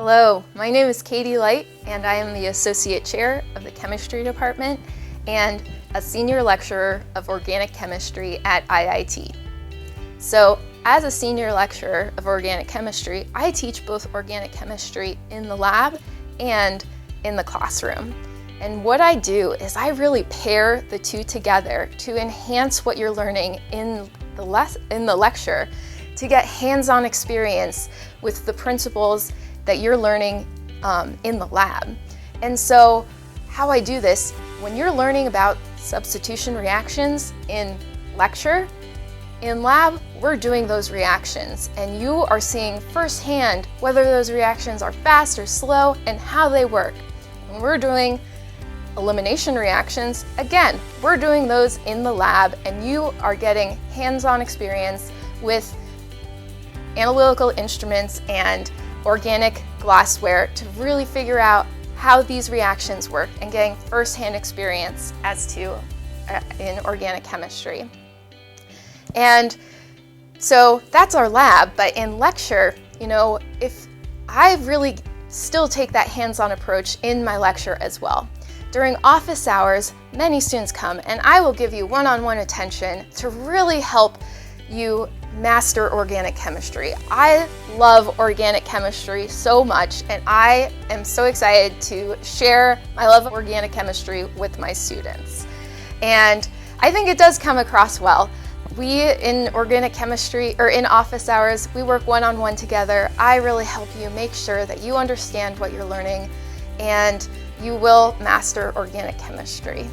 Hello, my name is Katherine Leight, and I am the Associate Chair of the Chemistry Department and a Senior Lecturer of Organic Chemistry at IIT. So, as a Senior Lecturer of Organic Chemistry, I teach both organic chemistry in the lab and in the classroom. And what I do is I really pair the two together to enhance what you're learning in the lecture, to get hands-on experience with the principles that you're learning in the lab. And so how I do this, when you're learning about substitution reactions in lecture, in lab, we're doing those reactions and you are seeing firsthand whether those reactions are fast or slow and how they work. When we're doing elimination reactions, again, we're doing those in the lab and you are getting hands-on experience with analytical instruments and organic glassware to really figure out how these reactions work and getting first-hand experience as to in organic chemistry. And so that's our lab, but in lecture, if I really still take that hands-on approach in my lecture as well. During office hours, many students come and I will give you one-on-one attention to really help you master organic chemistry. I love organic chemistry so much and I am so excited to share my love of organic chemistry with my students. And I think it does come across well. We in organic chemistry, or in office hours, we work one-on-one together. I really help you make sure that you understand what you're learning and you will master organic chemistry.